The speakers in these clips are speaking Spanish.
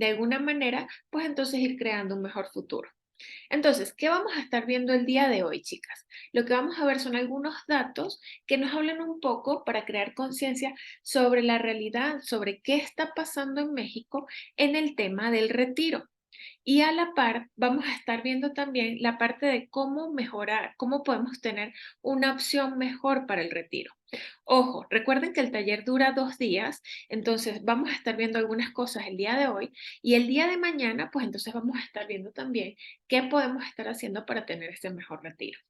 de alguna manera, pues entonces ir creando un mejor futuro. Entonces, ¿qué vamos a estar viendo el día de hoy, chicas? Lo que vamos a ver son algunos datos que nos hablan un poco para crear conciencia sobre la realidad, sobre qué está pasando en México en el tema del retiro. Y a la par, vamos a estar viendo también la parte de cómo mejorar, cómo podemos tener una opción mejor para el retiro. Ojo, recuerden que el taller dura 2 días, entonces vamos a estar viendo algunas cosas el día de hoy y el día de mañana, pues entonces vamos a estar viendo también qué podemos estar haciendo para tener este mejor retiro.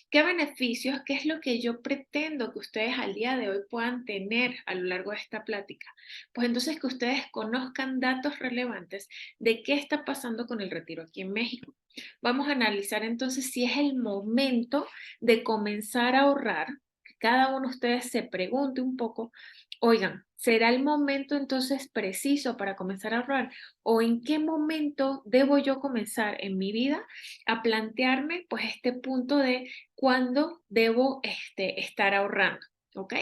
¿Qué beneficios? ¿Qué es lo que yo pretendo que ustedes al día de hoy puedan tener a lo largo de esta plática? Pues entonces que ustedes conozcan datos relevantes de qué está pasando con el retiro aquí en México. Vamos a analizar entonces si es el momento de comenzar a ahorrar, que cada uno de ustedes se pregunte un poco, oigan, ¿será el momento entonces preciso para comenzar a ahorrar? ¿O en qué momento debo yo comenzar en mi vida a plantearme pues este punto de cuándo debo estar ahorrando? ¿Ok?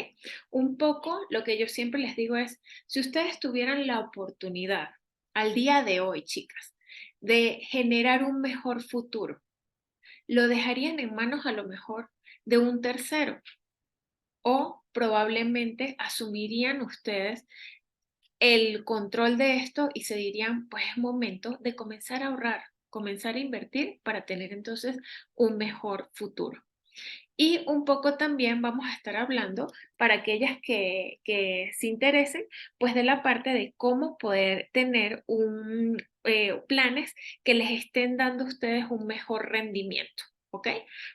Un poco lo que yo siempre les digo es, si ustedes tuvieran la oportunidad al día de hoy, chicas, de generar un mejor futuro, lo dejarían en manos a lo mejor de un tercero o probablemente asumirían ustedes el control de esto y se dirían, pues es momento de comenzar a ahorrar, comenzar a invertir para tener entonces un mejor futuro. Y un poco también vamos a estar hablando para aquellas que se interesen, pues de la parte de cómo poder tener planes que les estén dando a ustedes un mejor rendimiento. ¿Ok?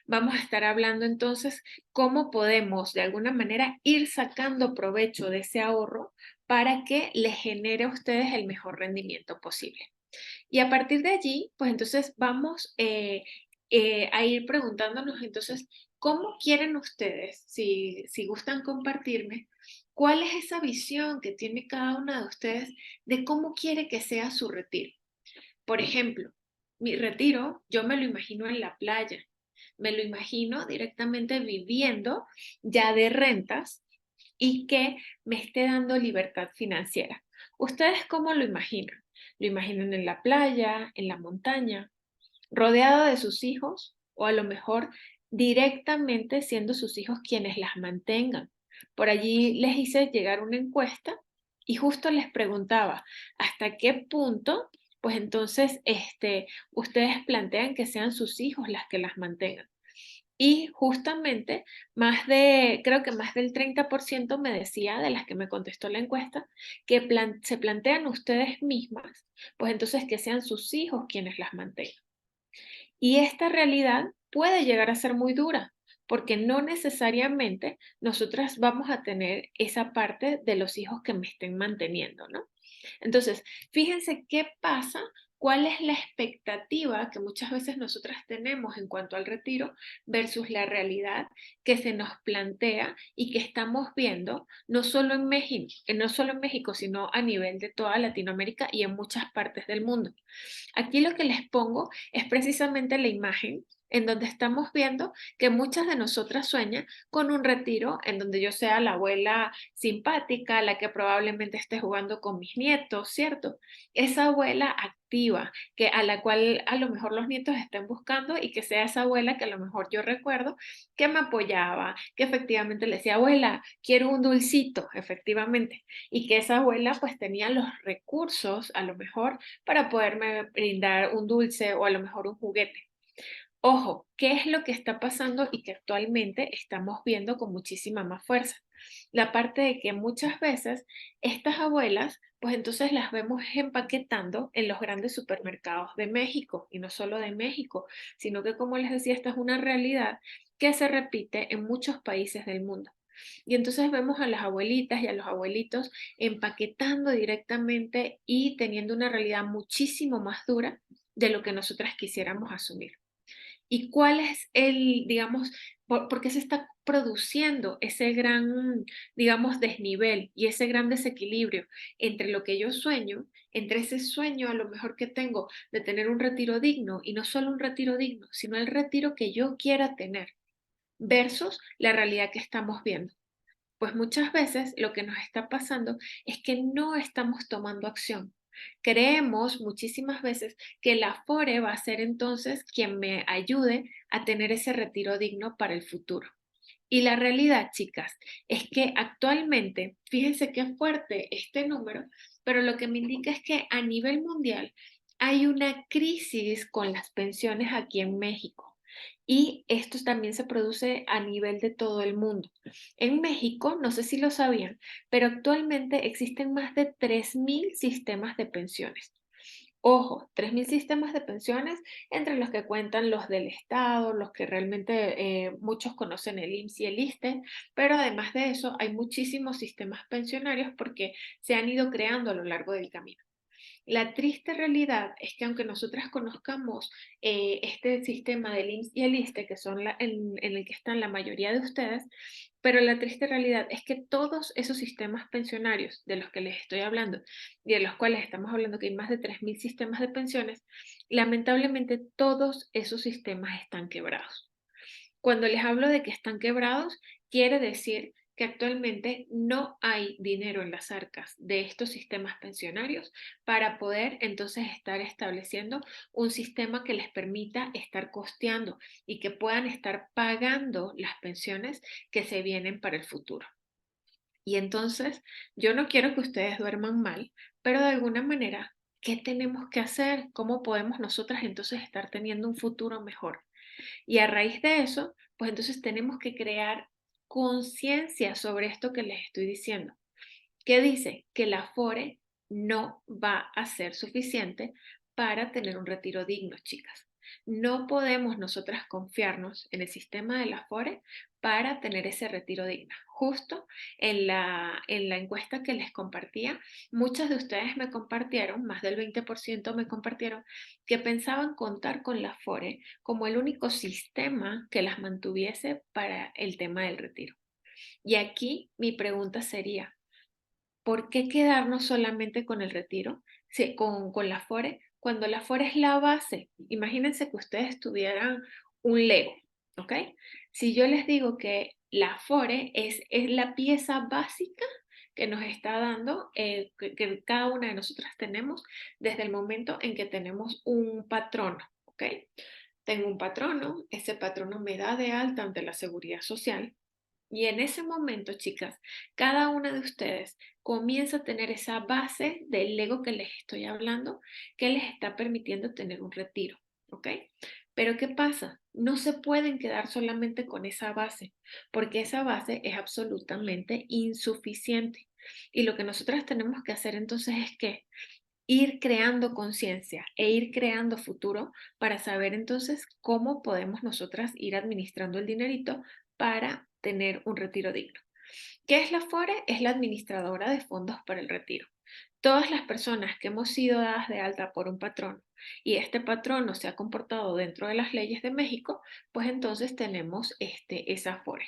Vamos a estar hablando entonces cómo podemos de alguna manera ir sacando provecho de ese ahorro para que les genere a ustedes el mejor rendimiento posible. Y a partir de allí, pues entonces vamos a ir preguntándonos entonces, ¿cómo quieren ustedes, si gustan compartirme, cuál es esa visión que tiene cada una de ustedes de cómo quiere que sea su retiro? Por ejemplo, mi retiro, yo me lo imagino en la playa, me lo imagino directamente viviendo ya de rentas y que me esté dando libertad financiera. ¿Ustedes cómo lo imaginan? ¿Lo imaginan en la playa, en la montaña, rodeado de sus hijos o a lo mejor directamente siendo sus hijos quienes las mantengan? Por allí les hice llegar una encuesta y justo les preguntaba hasta qué punto, pues entonces, ustedes plantean que sean sus hijos las que las mantengan. Y justamente creo que más del 30% me decía, de las que me contestó la encuesta, que se plantean ustedes mismas, pues entonces que sean sus hijos quienes las mantengan. Y esta realidad puede llegar a ser muy dura, porque no necesariamente nosotras vamos a tener esa parte de los hijos que me estén manteniendo, ¿no? Entonces, fíjense qué pasa, cuál es la expectativa que muchas veces nosotras tenemos en cuanto al retiro versus la realidad que se nos plantea y que estamos viendo no solo en México, sino a nivel de toda Latinoamérica y en muchas partes del mundo. Aquí lo que les pongo es precisamente la imagen en donde estamos viendo que muchas de nosotras sueñan con un retiro en donde yo sea la abuela simpática, la que probablemente esté jugando con mis nietos, ¿cierto? Esa abuela activa, que a la cual a lo mejor los nietos estén buscando y que sea esa abuela que a lo mejor yo recuerdo que me apoyaba, que efectivamente le decía, abuela, quiero un dulcito, efectivamente, y que esa abuela pues tenía los recursos a lo mejor para poderme brindar un dulce o a lo mejor un juguete. Ojo, ¿qué es lo que está pasando y que actualmente estamos viendo con muchísima más fuerza? La parte de que muchas veces estas abuelas, pues entonces las vemos empaquetando en los grandes supermercados de México y no solo de México, sino que como les decía, esta es una realidad que se repite en muchos países del mundo. Y entonces vemos a las abuelitas y a los abuelitos empaquetando directamente y teniendo una realidad muchísimo más dura de lo que nosotras quisiéramos asumir. ¿Y cuál es digamos, por qué se está produciendo ese gran, digamos, desnivel y ese gran desequilibrio entre lo que yo sueño, entre ese sueño a lo mejor que tengo de tener un retiro digno y no solo un retiro digno, sino el retiro que yo quiera tener versus la realidad que estamos viendo? Pues muchas veces lo que nos está pasando es que no estamos tomando acción. Creemos muchísimas veces que la FORE va a ser entonces quien me ayude a tener ese retiro digno para el futuro. Y la realidad, chicas, es que actualmente, fíjense qué fuerte este número, pero lo que me indica es que a nivel mundial hay una crisis con las pensiones aquí en México. Y esto también se produce a nivel de todo el mundo. En México, no sé si lo sabían, pero actualmente existen más de 3.000 sistemas de pensiones. Ojo, 3.000 sistemas de pensiones, entre los que cuentan los del Estado, los que realmente muchos conocen el IMSS y el ISSSTE, pero además de eso hay muchísimos sistemas pensionarios porque se han ido creando a lo largo del camino. La triste realidad es que aunque nosotras conozcamos este sistema del IMSS y el ISSSTE, que son en el que están la mayoría de ustedes, pero la triste realidad es que todos esos sistemas pensionarios de los que les estoy hablando y de los cuales estamos hablando que hay más de 3.000 sistemas de pensiones, lamentablemente todos esos sistemas están quebrados. Cuando les hablo de que están quebrados, quiere decir que actualmente no hay dinero en las arcas de estos sistemas pensionarios para poder entonces estar estableciendo un sistema que les permita estar costeando y que puedan estar pagando las pensiones que se vienen para el futuro. Y entonces, yo no quiero que ustedes duerman mal, pero de alguna manera, ¿qué tenemos que hacer? ¿Cómo podemos nosotras entonces estar teniendo un futuro mejor? Y a raíz de eso, pues entonces tenemos que crear conciencia sobre esto que les estoy diciendo. ¿Qué dice? Que la FORE no va a ser suficiente para tener un retiro digno, chicas. No podemos nosotras confiarnos en el sistema de la FORE para tener ese retiro digno. Justo en la encuesta que les compartía, muchas de ustedes me compartieron, más del 20% me compartieron, que pensaban contar con la FORE como el único sistema que las mantuviese para el tema del retiro. Y aquí mi pregunta sería, ¿por qué quedarnos solamente con el retiro, sí, con la FORE, cuando la FORE es la base? Imagínense que ustedes tuvieran un Lego, ¿ok? Si yo les digo que la FORE es la pieza básica que nos está dando, que cada una de nosotras tenemos desde el momento en que tenemos un patrono, ¿ok? Tengo un patrono, ese patrono me da de alta ante la seguridad social, y en ese momento, chicas, cada una de ustedes comienza a tener esa base del ego que les estoy hablando, que les está permitiendo tener un retiro, ¿ok? Pero ¿qué pasa? No se pueden quedar solamente con esa base, porque esa base es absolutamente insuficiente. Y lo que nosotras tenemos que hacer entonces es que ir creando conciencia e ir creando futuro para saber entonces cómo podemos nosotras ir administrando el dinerito para tener un retiro digno. ¿Qué es la FORE? Es la administradora de fondos para el retiro. Todas las personas que hemos sido dadas de alta por un patrón y este patrón no se ha comportado dentro de las leyes de México, pues entonces tenemos esa FORE.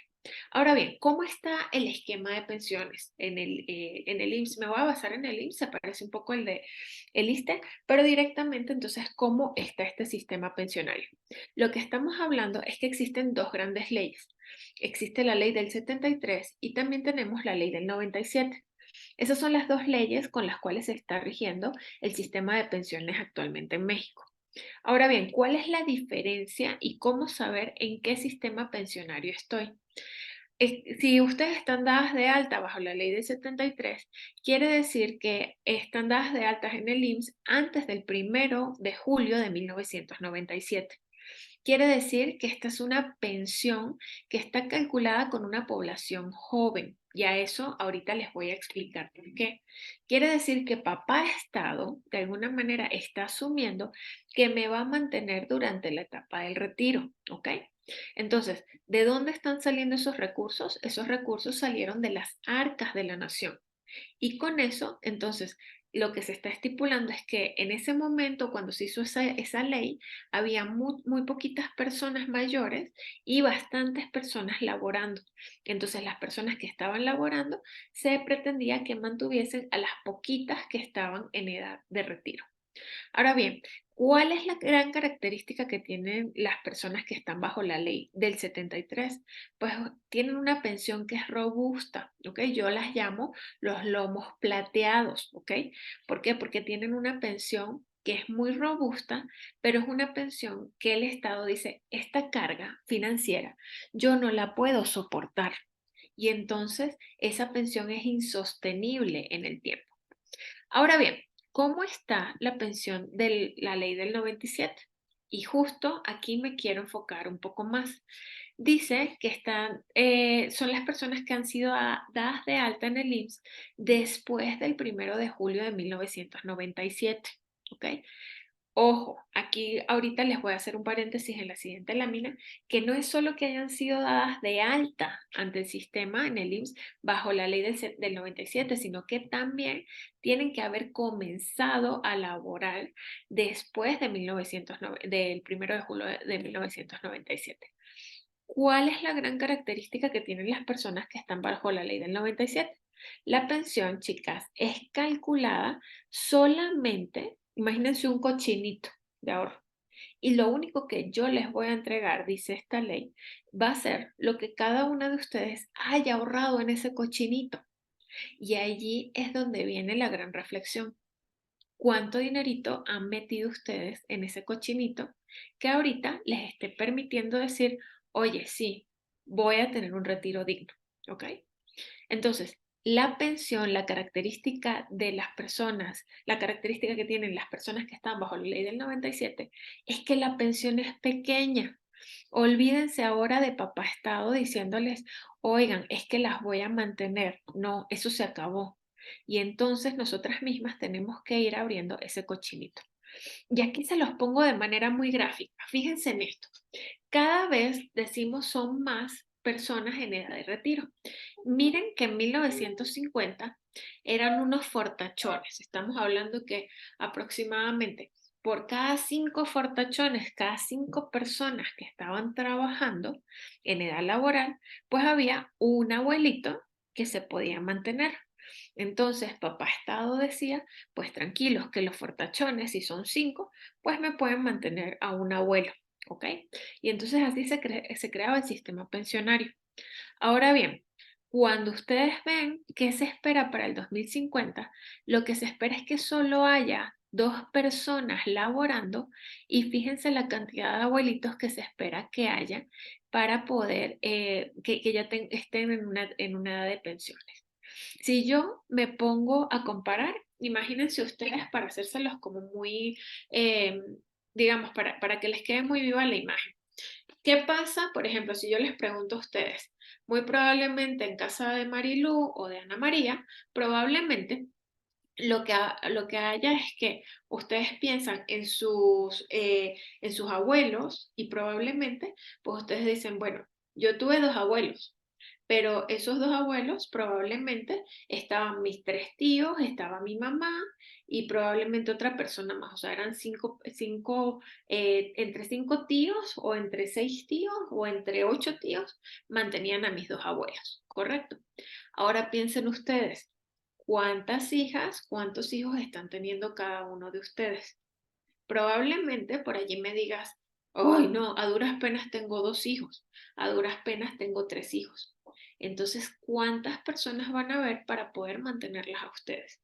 Ahora bien, ¿cómo está el esquema de pensiones en el IMSS? Me voy a basar en el IMSS, se parece un poco el de el ISSSTE, pero directamente entonces, ¿cómo está este sistema pensionario? Lo que estamos hablando es que existen dos grandes leyes. Existe la ley del 73 y también tenemos la ley del 97. Esas son las dos leyes con las cuales se está rigiendo el sistema de pensiones actualmente en México. Ahora bien, ¿cuál es la diferencia y cómo saber en qué sistema pensionario estoy? Si ustedes están dadas de alta bajo la ley del 73, quiere decir que están dadas de alta en el IMSS antes del 1 de julio de 1997. Quiere decir que esta es una pensión que está calculada con una población joven. Y a eso ahorita les voy a explicar por qué. Quiere decir que papá Estado de alguna manera está asumiendo que me va a mantener durante la etapa del retiro, ¿ok? Entonces, ¿de dónde están saliendo esos recursos? Esos recursos salieron de las arcas de la nación. Y con eso, entonces, lo que se está estipulando es que en ese momento, cuando se hizo esa ley, había muy poquitas personas mayores y bastantes personas laborando. Entonces, las personas que estaban laborando, se pretendía que mantuviesen a las poquitas que estaban en edad de retiro. Ahora bien, ¿cuál es la gran característica que tienen las personas que están bajo la ley del 73? Pues tienen una pensión que es robusta, ¿ok? Yo las llamo los lomos plateados, ¿ok? ¿Por qué? Porque tienen una pensión que es muy robusta, pero es una pensión que el Estado dice, esta carga financiera yo no la puedo soportar. Y entonces esa pensión es insostenible en el tiempo. Ahora bien, ¿cómo está la pensión de la ley del 97? Y justo aquí me quiero enfocar un poco más. Dice que son las personas que han sido dadas de alta en el IMSS después del 1 de julio de 1997. ¿Ok? Ojo, aquí ahorita les voy a hacer un paréntesis en la siguiente lámina, que no es solo que hayan sido dadas de alta ante el sistema en el IMSS bajo la ley del 97, sino que también tienen que haber comenzado a laborar después de del 1 de julio de 1997. ¿Cuál es la gran característica que tienen las personas que están bajo la ley del 97? La pensión, chicas, es calculada solamente, imagínense un cochinito de ahorro, y lo único que yo les voy a entregar, dice esta ley, va a ser lo que cada una de ustedes haya ahorrado en ese cochinito. Y allí es donde viene la gran reflexión. ¿Cuánto dinerito han metido ustedes en ese cochinito que ahorita les esté permitiendo decir, oye, sí, voy a tener un retiro digno? ¿Ok? Entonces, la pensión, la característica de las personas, la característica que tienen las personas que están bajo la ley del 97 es que la pensión es pequeña. Olvídense ahora de papá Estado diciéndoles, oigan, es que las voy a mantener. No, eso se acabó. Y entonces nosotras mismas tenemos que ir abriendo ese cochinito. Y aquí se los pongo de manera muy gráfica. Fíjense en esto. Cada vez decimos son más personas en edad de retiro. Miren que en 1950 eran unos fortachones. Estamos hablando que aproximadamente por cada 5 fortachones, cada 5 personas que estaban trabajando en edad laboral, pues había un abuelito que se podía mantener. Entonces, papá Estado decía, pues tranquilos, que los fortachones, si son 5, pues me pueden mantener a un abuelo, ¿ok? Y entonces así se creaba el sistema pensionario. Ahora bien, cuando ustedes ven qué se espera para el 2050, lo que se espera es que solo haya 2 personas laborando y fíjense la cantidad de abuelitos que se espera que haya para poder que ya estén en una edad de pensiones. Si yo me pongo a comparar, imagínense ustedes para hacérselos como muy, eh, digamos, para que les quede muy viva la imagen. ¿Qué pasa, por ejemplo, si yo les pregunto a ustedes? Muy probablemente en casa de Marilú o de Ana María, probablemente lo que haya es que ustedes piensan en sus abuelos y probablemente pues ustedes dicen, bueno, yo tuve 2 abuelos, pero esos 2 abuelos probablemente estaban mis 3 tíos, estaba mi mamá y probablemente otra persona más. O sea, eran entre 5 tíos o entre 6 tíos o entre 8 tíos mantenían a mis 2 abuelos, ¿correcto? Ahora piensen ustedes, ¿cuántas hijas, cuántos hijos están teniendo cada uno de ustedes? Probablemente por allí me digas, ay no, a duras penas tengo 2 hijos, a duras penas tengo 3 hijos. Entonces, ¿cuántas personas van a haber para poder mantenerlas a ustedes?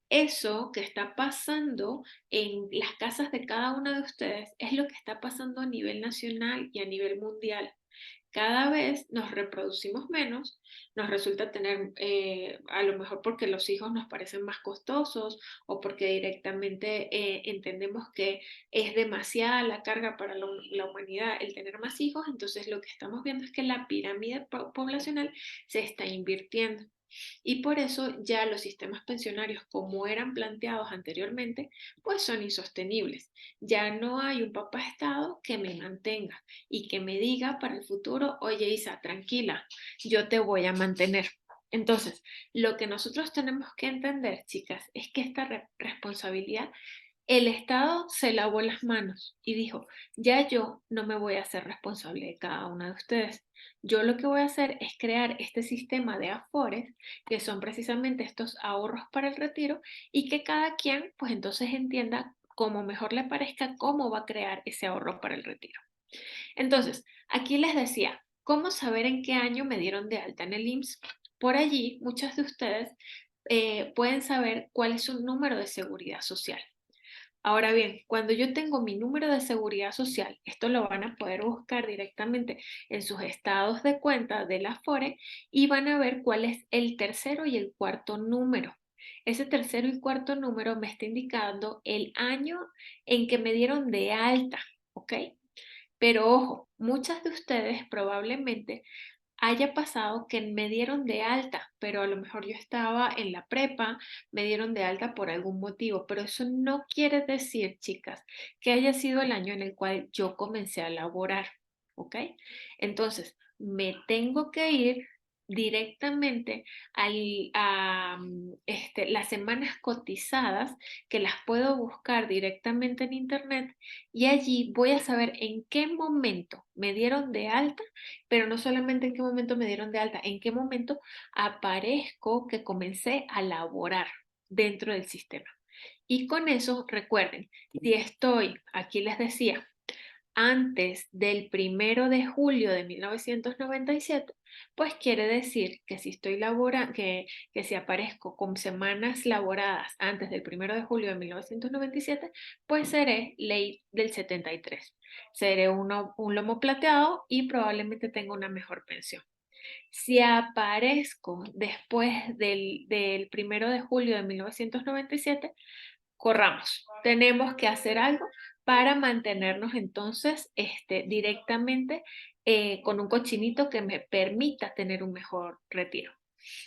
Eso que está pasando en las casas de cada uno de ustedes es lo que está pasando a nivel nacional y a nivel mundial. Cada vez nos reproducimos menos, nos resulta tener, a lo mejor porque los hijos nos parecen más costosos o porque directamente entendemos que es demasiada la carga para la humanidad el tener más hijos, entonces lo que estamos viendo es que la pirámide poblacional se está invirtiendo. Y por eso ya los sistemas pensionarios como eran planteados anteriormente, pues son insostenibles. Ya no hay un papá Estado que me mantenga y que me diga para el futuro, oye Isa, tranquila, yo te voy a mantener. Entonces, lo que nosotros tenemos que entender, chicas, es que esta responsabilidad el Estado se lavó las manos y dijo, ya yo no me voy a hacer responsable de cada una de ustedes. Yo lo que voy a hacer es crear este sistema de afores, que son precisamente estos ahorros para el retiro, y que cada quien, pues entonces entienda como mejor le parezca cómo va a crear ese ahorro para el retiro. Entonces, aquí les decía, ¿cómo saber en qué año me dieron de alta en el IMSS? Por allí, muchos de ustedes pueden saber cuál es su número de seguridad social. Ahora bien, cuando yo tengo mi número de seguridad social, esto lo van a poder buscar directamente en sus estados de cuenta de la Afore y van a ver cuál es el tercero y el cuarto número. Ese tercero y cuarto número me está indicando el año en que me dieron de alta, ¿ok? Pero ojo, muchas de ustedes probablemente haya pasado que me dieron de alta, pero a lo mejor yo estaba en la prepa, me dieron de alta por algún motivo, pero eso no quiere decir, chicas, que haya sido el año en el cual yo comencé a laborar, ¿ok? Entonces, me tengo que ir directamente las semanas cotizadas que las puedo buscar directamente en internet y allí voy a saber en qué momento me dieron de alta, pero no solamente en qué momento me dieron de alta, en qué momento aparezco que comencé a laborar dentro del sistema. Y con eso, recuerden, si estoy, aquí les decía, antes del 1 de julio de 1997, pues quiere decir que si estoy laborando, que si aparezco con semanas laboradas antes del 1 de julio de 1997, pues seré ley del 73. Seré un lomo plateado y probablemente tenga una mejor pensión. Si aparezco después del 1 de julio de 1997, corramos. Tenemos que hacer algo para mantenernos entonces directamente con un cochinito que me permita tener un mejor retiro.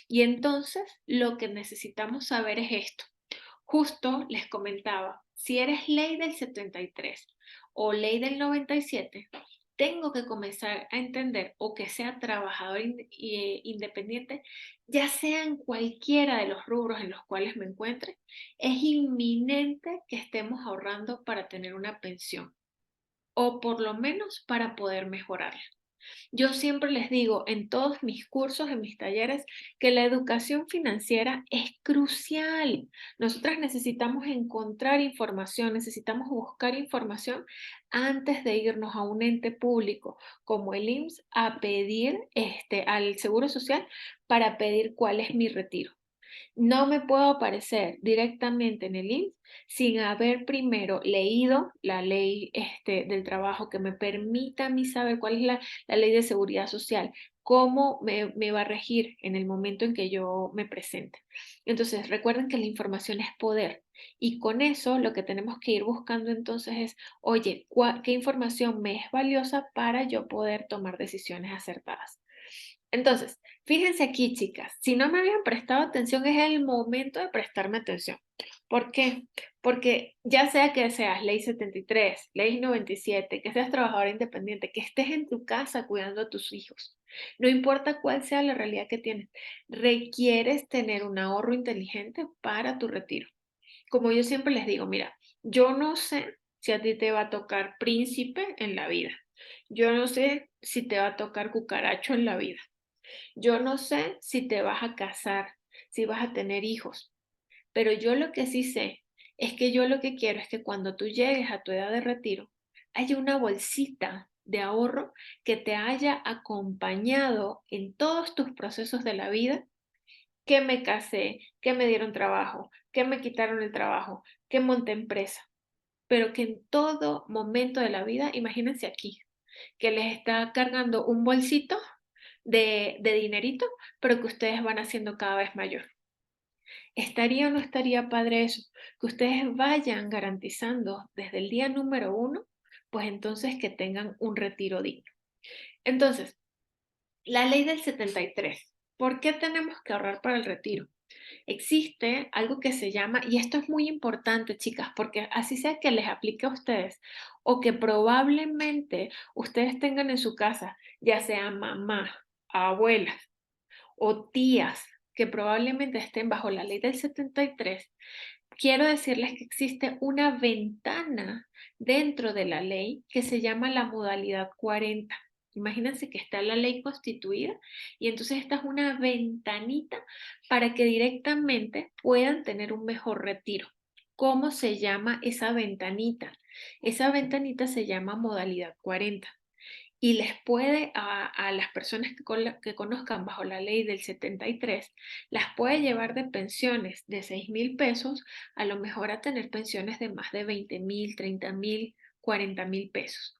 Y entonces lo que necesitamos saber es esto. Justo les comentaba, si eres ley del 73 o ley del 97, tengo que comenzar a entender o que sea trabajador independiente, ya sea en cualquiera de los rubros en los cuales me encuentre, es inminente que estemos ahorrando para tener una pensión o por lo menos para poder mejorarla. Yo siempre les digo en todos mis cursos, en mis talleres, que la educación financiera es crucial. Nosotras necesitamos encontrar información, necesitamos buscar información antes de irnos a un ente público como el IMSS a pedir al Seguro Social para pedir cuál es mi retiro. No me puedo aparecer directamente en el IMSS sin haber primero leído la ley del trabajo que me permita a mí saber cuál es la ley de seguridad social, cómo me va a regir en el momento en que yo me presente. Entonces, recuerden que la información es poder y con eso lo que tenemos que ir buscando entonces es, oye, ¿qué información me es valiosa para yo poder tomar decisiones acertadas? Entonces, fíjense aquí, chicas, si no me habían prestado atención, es el momento de prestarme atención. ¿Por qué? Porque ya sea que seas ley 73, ley 97, que seas trabajadora independiente, que estés en tu casa cuidando a tus hijos, no importa cuál sea la realidad que tienes, requieres tener un ahorro inteligente para tu retiro. Como yo siempre les digo, mira, yo no sé si a ti te va a tocar príncipe en la vida. Yo no sé si te va a tocar cucaracho en la vida. Yo no sé si te vas a casar, si vas a tener hijos, pero yo lo que sí sé es que yo lo que quiero es que cuando tú llegues a tu edad de retiro, haya una bolsita de ahorro que te haya acompañado en todos tus procesos de la vida, que me casé, que me dieron trabajo, que me quitaron el trabajo, que monté empresa, pero que en todo momento de la vida, imagínense aquí, que les está cargando un bolsito de dinerito, pero que ustedes van haciendo cada vez mayor. ¿Estaría o no estaría padre eso? Que ustedes vayan garantizando desde el día número 1, pues entonces que tengan un retiro digno. Entonces, la ley del 73. ¿Por qué tenemos que ahorrar para el retiro? Existe algo que se llama, y esto es muy importante, chicas, porque así sea que les aplique a ustedes o que probablemente ustedes tengan en su casa, ya sea mamá, abuelas o tías que probablemente estén bajo la ley del 73, quiero decirles que existe una ventana dentro de la ley que se llama la modalidad 40. Imagínense que está la ley constituida y entonces esta es una ventanita para que directamente puedan tener un mejor retiro. ¿Cómo se llama esa ventanita? Esa ventanita se llama modalidad 40 y les puede a las personas que conozcan bajo la ley del 73, las puede llevar de pensiones de 6.000 pesos a lo mejor a tener pensiones de más de 20.000, 30.000, 40.000 pesos.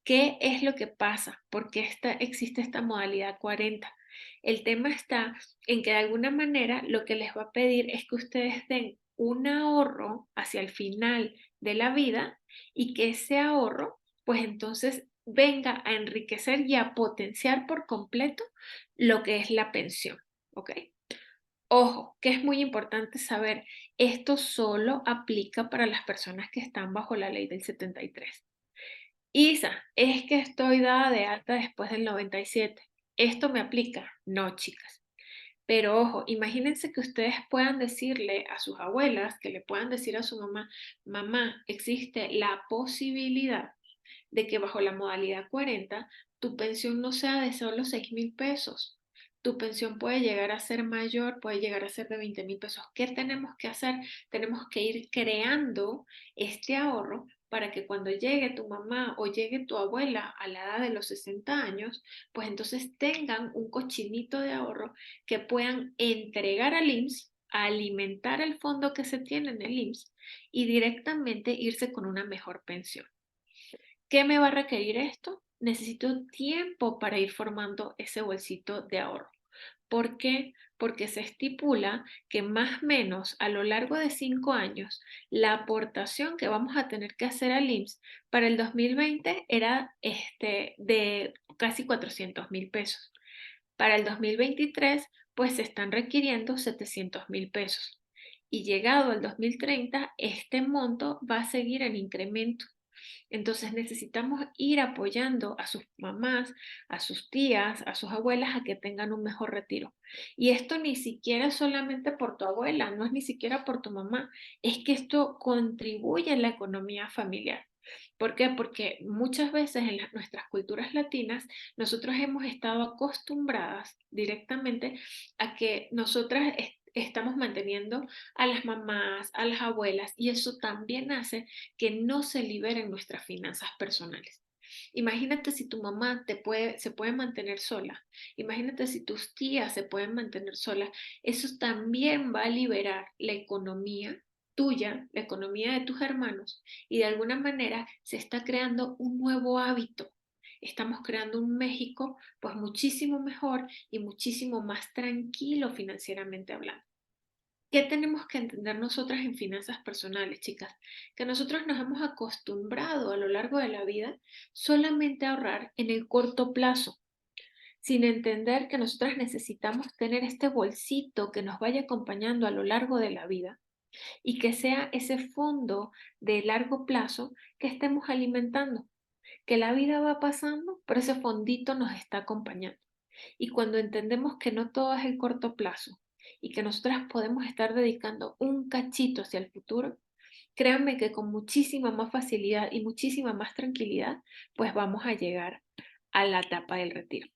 ¿Qué es lo que pasa? ¿Por qué existe esta modalidad 40? El tema está en que de alguna manera lo que les va a pedir es que ustedes den un ahorro hacia el final de la vida y que ese ahorro pues entonces venga a enriquecer y a potenciar por completo lo que es la pensión. ¿Ok? Ojo, que es muy importante saber, esto solo aplica para las personas que están bajo la ley del 73. Isa, es que estoy dada de alta después del 97. ¿Esto me aplica? No, chicas. Pero ojo, imagínense que ustedes puedan decirle a sus abuelas, que le puedan decir a su mamá, mamá, existe la posibilidad de que bajo la modalidad 40 tu pensión no sea de solo 6.000 pesos. Tu pensión puede llegar a ser mayor, puede llegar a ser de 20.000 pesos. ¿Qué tenemos que hacer? Tenemos que ir creando este ahorro para que cuando llegue tu mamá o llegue tu abuela a la edad de los 60 años, pues entonces tengan un cochinito de ahorro que puedan entregar al IMSS, alimentar el fondo que se tiene en el IMSS y directamente irse con una mejor pensión. ¿Qué me va a requerir esto? Necesito tiempo para ir formando ese bolsito de ahorro. ¿Por qué? Porque se estipula que más o menos a lo largo de 5 años, la aportación que vamos a tener que hacer al IMSS para el 2020 era de casi 400.000 pesos. Para el 2023, pues se están requiriendo 700.000 pesos. Y llegado al 2030, este monto va a seguir en incremento. Entonces necesitamos ir apoyando a sus mamás, a sus tías, a sus abuelas a que tengan un mejor retiro. Y esto ni siquiera es solamente por tu abuela, no es ni siquiera por tu mamá, es que esto contribuye a la economía familiar. ¿Por qué? Porque muchas veces en nuestras culturas latinas nosotros hemos estado acostumbradas directamente a que nosotras estamos manteniendo a las mamás, a las abuelas, y eso también hace que no se liberen nuestras finanzas personales. Imagínate si tu mamá se puede mantener sola. Imagínate si tus tías se pueden mantener solas. Eso también va a liberar la economía tuya, la economía de tus hermanos, y de alguna manera se está creando un nuevo hábito. Estamos creando un México pues muchísimo mejor y muchísimo más tranquilo financieramente hablando. ¿Qué tenemos que entender nosotras en finanzas personales, chicas? Que nosotros nos hemos acostumbrado a lo largo de la vida solamente a ahorrar en el corto plazo, sin entender que nosotras necesitamos tener este bolsito que nos vaya acompañando a lo largo de la vida y que sea ese fondo de largo plazo que estemos alimentando, que la vida va pasando, pero ese fondito nos está acompañando. Y cuando entendemos que no todo es el corto plazo y que nosotras podemos estar dedicando un cachito hacia el futuro, créanme que con muchísima más facilidad y muchísima más tranquilidad, pues vamos a llegar a la etapa del retiro.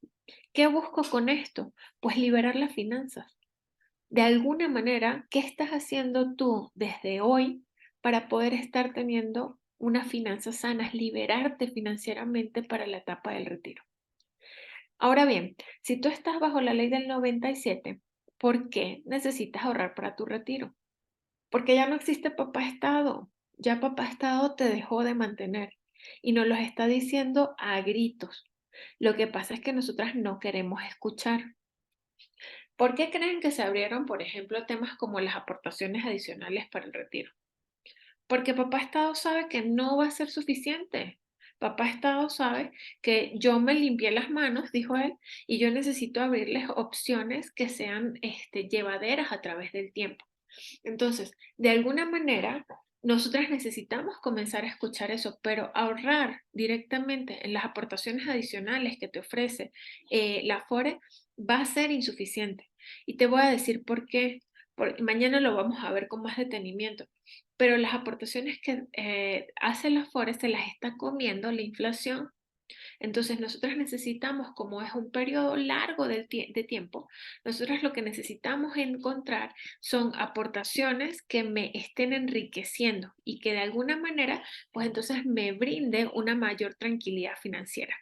¿Qué busco con esto? Pues liberar las finanzas. De alguna manera, ¿qué estás haciendo tú desde hoy para poder estar teniendo unas finanzas sanas, liberarte financieramente para la etapa del retiro? Ahora bien, si tú estás bajo la ley del 97, ¿por qué necesitas ahorrar para tu retiro? Porque ya no existe papá Estado. Ya papá Estado te dejó de mantener y nos los está diciendo a gritos. Lo que pasa es que nosotras no queremos escuchar. ¿Por qué creen que se abrieron, por ejemplo, temas como las aportaciones adicionales para el retiro? Porque papá Estado sabe que no va a ser suficiente. Papá Estado sabe que yo me limpié las manos, dijo él, y yo necesito abrirles opciones que sean llevaderas a través del tiempo. Entonces, de alguna manera, nosotras necesitamos comenzar a escuchar eso, pero ahorrar directamente en las aportaciones adicionales que te ofrece la FORE va a ser insuficiente. Y te voy a decir por qué. Mañana lo vamos a ver con más detenimiento, pero las aportaciones que hace la FORE se las está comiendo la inflación. Entonces, nosotros necesitamos, como es un periodo largo de tiempo, nosotros lo que necesitamos encontrar son aportaciones que me estén enriqueciendo y que de alguna manera, pues entonces me brinde una mayor tranquilidad financiera.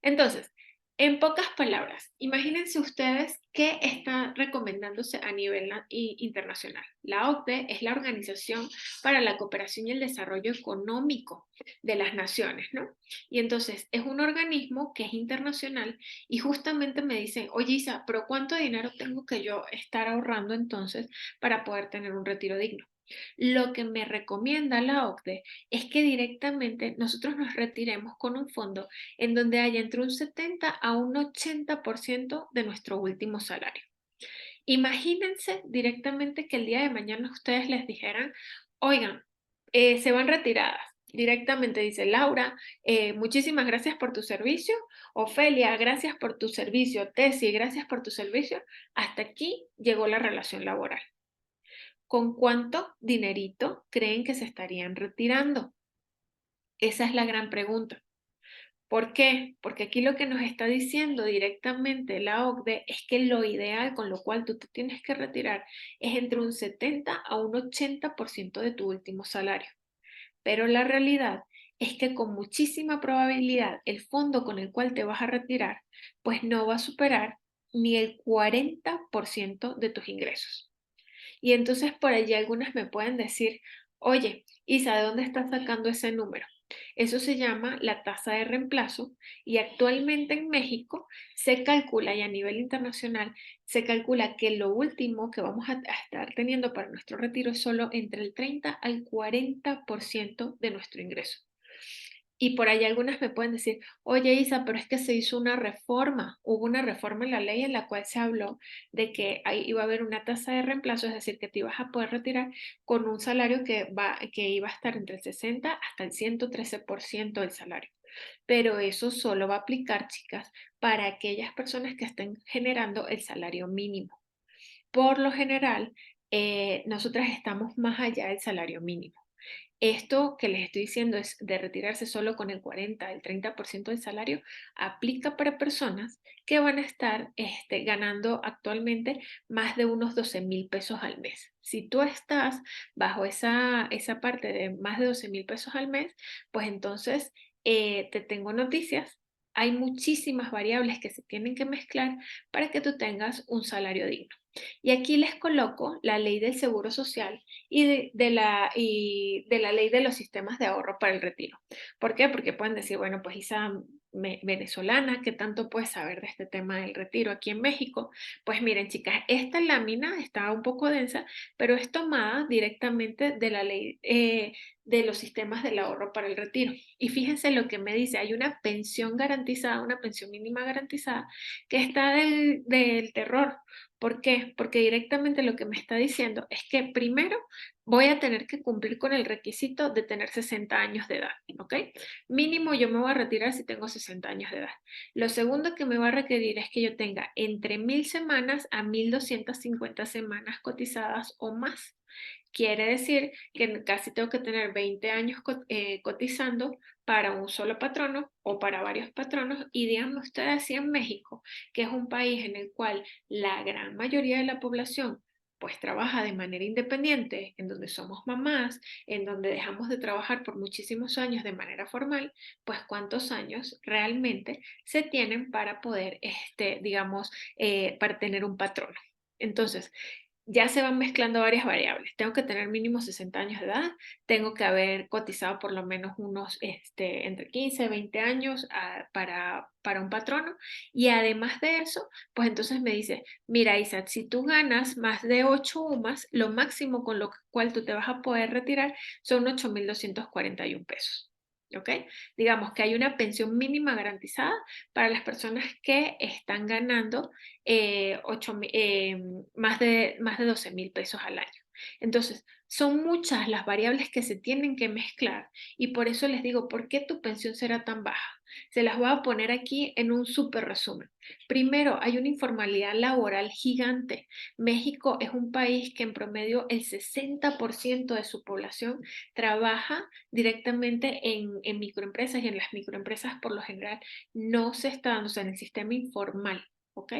Entonces, en pocas palabras, imagínense ustedes qué está recomendándose a nivel internacional. La OCDE es la Organización para la Cooperación y el Desarrollo Económico de las Naciones, ¿no? Y entonces es un organismo que es internacional y justamente me dicen, oye Isa, pero ¿cuánto dinero tengo que yo estar ahorrando entonces para poder tener un retiro digno? Lo que me recomienda la OCDE es que directamente nosotros nos retiremos con un fondo en donde haya entre un 70 a un 80% de nuestro último salario. Imagínense directamente que el día de mañana ustedes les dijeran, oigan, se van retiradas. Directamente dice Laura, muchísimas gracias por tu servicio. Ofelia, gracias por tu servicio. Tessy, gracias por tu servicio. Hasta aquí llegó la relación laboral. ¿Con cuánto dinerito creen que se estarían retirando? Esa es la gran pregunta. ¿Por qué? Porque aquí lo que nos está diciendo directamente la OCDE es que lo ideal con lo cual tú te tienes que retirar es entre un 70 a un 80% de tu último salario. Pero la realidad es que con muchísima probabilidad el fondo con el cual te vas a retirar pues no va a superar ni el 40% de tus ingresos. Y entonces por allí algunas me pueden decir, oye, Isa, ¿de dónde estás sacando ese número? Eso se llama la tasa de reemplazo y actualmente en México se calcula y a nivel internacional se calcula que lo último que vamos a estar teniendo para nuestro retiro es solo entre el 30 al 40% de nuestro ingreso. Y por ahí algunas me pueden decir, oye Isa, pero es que se hizo una reforma, hubo una reforma en la ley en la cual se habló de que ahí iba a haber una tasa de reemplazo, es decir, que te ibas a poder retirar con un salario que iba a estar entre el 60 hasta el 113% del salario. Pero eso solo va a aplicar, chicas, para aquellas personas que estén generando el salario mínimo. Por lo general, nosotras estamos más allá del salario mínimo. Esto que les estoy diciendo es de retirarse solo con el 40, el 30% del salario, aplica para personas que van a estar ganando actualmente más de unos 12,000 pesos al mes. Si tú estás bajo esa parte de más de 12,000 pesos al mes, pues entonces te tengo noticias. Hay muchísimas variables que se tienen que mezclar para que tú tengas un salario digno. Y aquí les coloco la ley del seguro social y de la ley de los sistemas de ahorro para el retiro. ¿Por qué? Porque pueden decir, bueno, pues Isa venezolana, ¿qué tanto puedes saber de este tema del retiro aquí en México? Pues miren, chicas, esta lámina está un poco densa, pero es tomada directamente de la ley de los sistemas del ahorro para el retiro. Y fíjense lo que me dice, hay una pensión garantizada, una pensión mínima garantizada, que está del terror. ¿Por qué? Porque directamente lo que me está diciendo es que primero voy a tener que cumplir con el requisito de tener 60 años de edad, ¿ok? Mínimo yo me voy a retirar si tengo 60 años de edad. Lo segundo que me va a requerir es que yo tenga entre 1,000 semanas a 1,250 semanas cotizadas o más. Quiere decir que casi tengo que tener 20 años cotizando para un solo patrono o para varios patronos. Y díganme ustedes si en México, que es un país en el cual la gran mayoría de la población pues trabaja de manera independiente, en donde somos mamás, en donde dejamos de trabajar por muchísimos años de manera formal, pues cuántos años realmente se tienen para poder, digamos, para tener un patrono. Entonces, ya se van mezclando varias variables. Tengo que tener mínimo 60 años de edad, tengo que haber cotizado por lo menos unos entre 15 y 20 años para un patrono. Y además de eso, pues entonces me dice, mira Isaac, si tú ganas más de 8 UMAS, lo máximo con lo cual tú te vas a poder retirar son 8,241 pesos. ¿Ok? Digamos que hay una pensión mínima garantizada para las personas que están ganando más de 12,000 pesos al año. Entonces, Son muchas las variables que se tienen que mezclar y por eso les digo, ¿por qué tu pensión será tan baja? Se las voy a poner aquí en un súper resumen. Primero, hay una informalidad laboral gigante. México es un país que en promedio el 60% de su población trabaja directamente en microempresas y en las microempresas por lo general no se está dando, o sea, en el sistema informal. ¿Ok?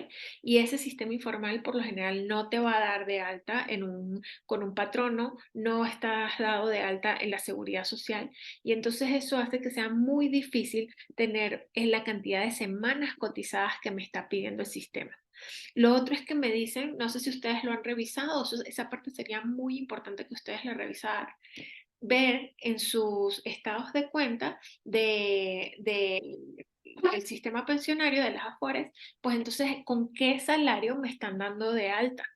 Y ese sistema informal por lo general no te va a dar de alta con un patrono, no estás dado de alta en la seguridad social y entonces eso hace que sea muy difícil tener la cantidad de semanas cotizadas que me está pidiendo el sistema. Lo otro es que me dicen, no sé si ustedes lo han revisado, esa parte sería muy importante que ustedes la revisaran, ver en sus estados de cuenta del sistema pensionario de las Afores, pues entonces con qué salario me están dando de alta.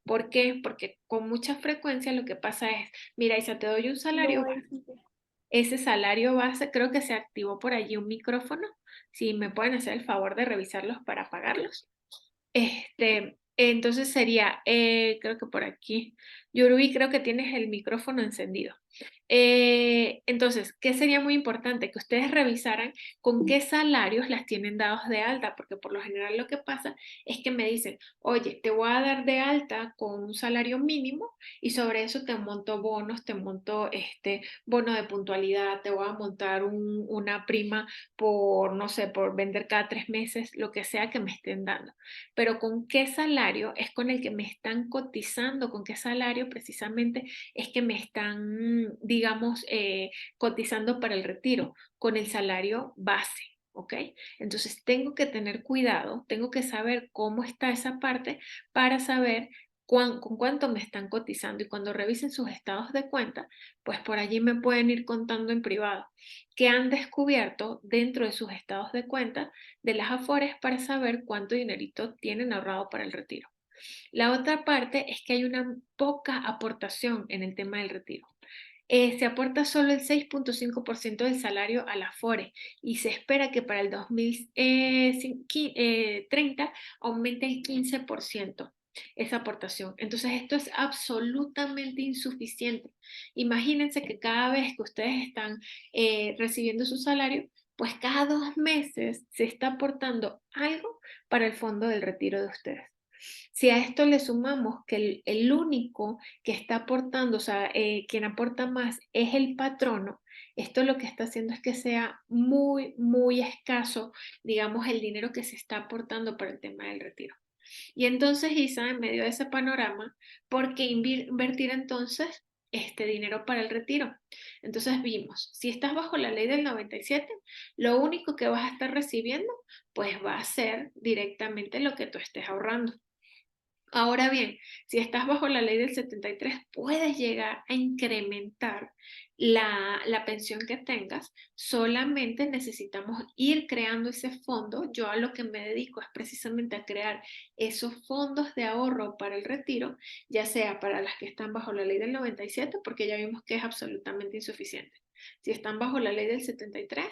¿Por qué? Porque con mucha frecuencia lo que pasa es, mira, Isa, te doy un salario No base. existe. Ese salario base, creo que se activó por allí un micrófono. Si me pueden hacer el favor de revisarlos para pagarlos. Entonces sería, creo que por aquí, Yurubi, creo que tienes el micrófono encendido. Entonces, ¿qué sería muy importante? Que ustedes revisaran con qué salarios las tienen dados de alta, porque por lo general lo que pasa es que me dicen, oye, te voy a dar de alta con un salario mínimo y sobre eso te monto bonos, te monto bono de puntualidad, te voy a montar una prima por, no sé, por vender cada 3 meses, lo que sea que me estén dando, pero con qué salario es con el que me están cotizando, con qué salario precisamente es que me están, digamos, cotizando para el retiro, con el salario base. ¿Ok? Entonces tengo que tener cuidado, tengo que saber cómo está esa parte para saber con cuánto me están cotizando y cuando revisen sus estados de cuenta, pues por allí me pueden ir contando en privado qué han descubierto dentro de sus estados de cuenta de las Afores para saber cuánto dinerito tienen ahorrado para el retiro. La otra parte es que hay una poca aportación en el tema del retiro. Se aporta solo el 6,5% del salario a la Afore y se espera que para el 2030 aumente el 15% esa aportación. Entonces esto es absolutamente insuficiente. Imagínense que cada vez que ustedes están recibiendo su salario, pues cada 2 meses se está aportando algo para el fondo del retiro de ustedes. Si a esto le sumamos que el único que está aportando, o sea, quien aporta más es el patrono, esto lo que está haciendo es que sea muy, muy escaso, digamos, el dinero que se está aportando para el tema del retiro. Y entonces, Isa, en medio de ese panorama, ¿por qué invertir entonces este dinero para el retiro? Entonces vimos, si estás bajo la ley del 97, lo único que vas a estar recibiendo, pues va a ser directamente lo que tú estés ahorrando. Ahora bien, si estás bajo la ley del 73, puedes llegar a incrementar la pensión que tengas. Solamente necesitamos ir creando ese fondo. Yo a lo que me dedico es precisamente a crear esos fondos de ahorro para el retiro, ya sea para las que están bajo la ley del 97, porque ya vimos que es absolutamente insuficiente. Si están bajo la ley del 73,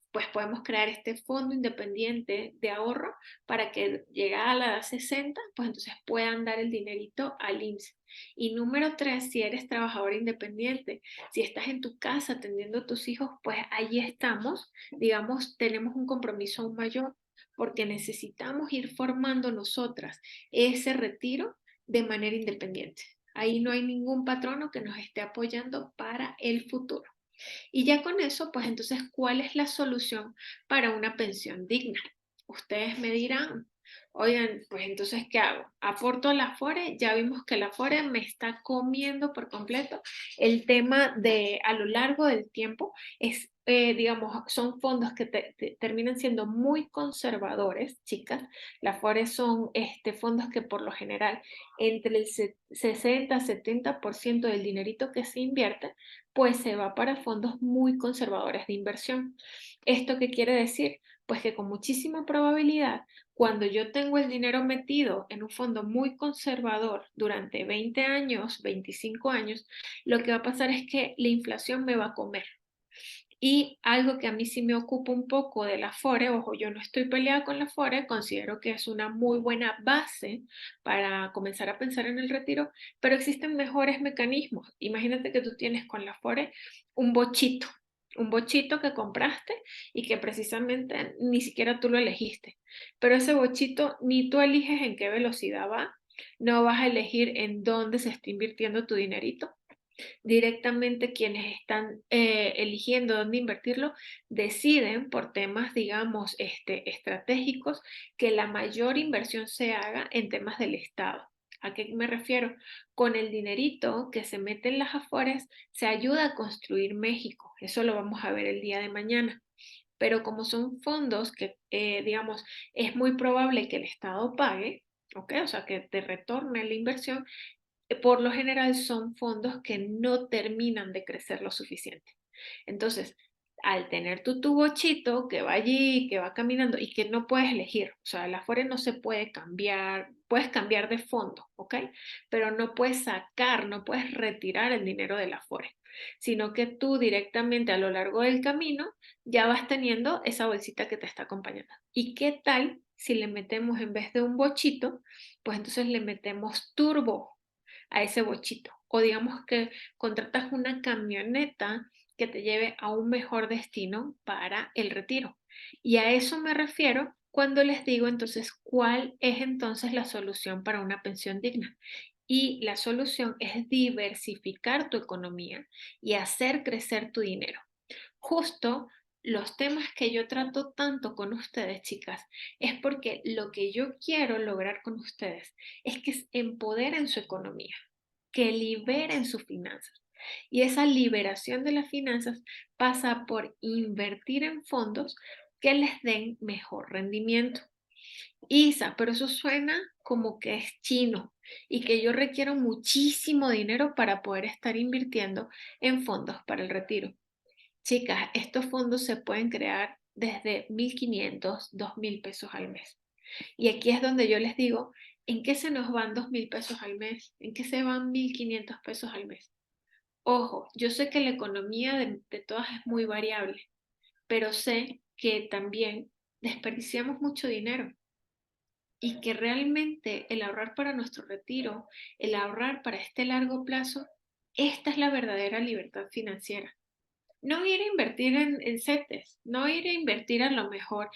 pues podemos crear este fondo independiente de ahorro para que llegada a la edad 60, pues entonces puedan dar el dinerito al IMSS. Y número 3, si eres trabajador independiente, si estás en tu casa atendiendo a tus hijos, pues ahí estamos, digamos, tenemos un compromiso aún mayor porque necesitamos ir formando nosotras ese retiro de manera independiente. Ahí no hay ningún patrono que nos esté apoyando para el futuro. Y ya con eso, pues entonces, ¿cuál es la solución para una pensión digna? Ustedes me dirán, oigan, pues entonces, ¿qué hago? ¿Aporto a la Afore? Ya vimos que la Afore me está comiendo por completo. El tema de a lo largo del tiempo es, digamos, son fondos que terminan siendo muy conservadores, chicas. Las Afore son fondos que por lo general entre el 60-70% del dinerito que se invierte pues se va para fondos muy conservadores de inversión. ¿Esto qué quiere decir? Pues que con muchísima probabilidad, cuando yo tengo el dinero metido en un fondo muy conservador durante 20 años, 25 años, lo que va a pasar es que la inflación me va a comer Y algo que a mí sí me ocupa un poco de la FORE, ojo, yo no estoy peleada con la FORE, considero que es una muy buena base para comenzar a pensar en el retiro, pero existen mejores mecanismos. Imagínate que tú tienes con la FORE un bochito, un bochito que compraste y que precisamente ni siquiera tú lo elegiste. Pero ese bochito ni tú eliges en qué velocidad va, no vas a elegir en dónde se está invirtiendo tu dinerito. Directamente quienes están eligiendo dónde invertirlo deciden por temas, digamos, estratégicos que la mayor inversión se haga en temas del Estado. ¿A qué me refiero? Con el dinerito que se mete en las afueras se ayuda a construir México. Eso lo vamos a ver el día de mañana. Pero como son fondos que, digamos, es muy probable que el Estado pague, ¿ok? O sea, que te retorne la inversión, por lo general son fondos que no terminan de crecer lo suficiente. Entonces, al tener tu bochito que va allí, que va caminando y que no puedes elegir, o sea, el Afore no se puede cambiar, puedes cambiar de fondo, ¿ok? Pero no puedes sacar, no puedes retirar el dinero del Afore, sino que tú directamente a lo largo del camino ya vas teniendo esa bolsita que te está acompañando. ¿Y qué tal si le metemos en vez de un bochito, pues entonces le metemos turbo a ese bochito? O digamos que contratas una camioneta que te lleve a un mejor destino para el retiro. Y a eso me refiero cuando les digo entonces cuál es entonces la solución para una pensión digna. Y la solución es diversificar tu economía y hacer crecer tu dinero. Justo los temas que yo trato tanto con ustedes, chicas, es porque lo que yo quiero lograr con ustedes es que empoderen su economía, que liberen sus finanzas. Y esa liberación de las finanzas pasa por invertir en fondos que les den mejor rendimiento. Isa, pero eso suena como que es chino y que yo requiero muchísimo dinero para poder estar invirtiendo en fondos para el retiro. Chicas, estos fondos se pueden crear desde 1.500, 2.000 pesos al mes. Y aquí es donde yo les digo, ¿en qué se nos van 2.000 pesos al mes? ¿En qué se van 1.500 pesos al mes? Ojo, yo sé que la economía de todas es muy variable, pero sé que también desperdiciamos mucho dinero y que realmente el ahorrar para nuestro retiro, el ahorrar para este largo plazo, esta es la verdadera libertad financiera. No ir a invertir en CETES, no ir a invertir a lo mejor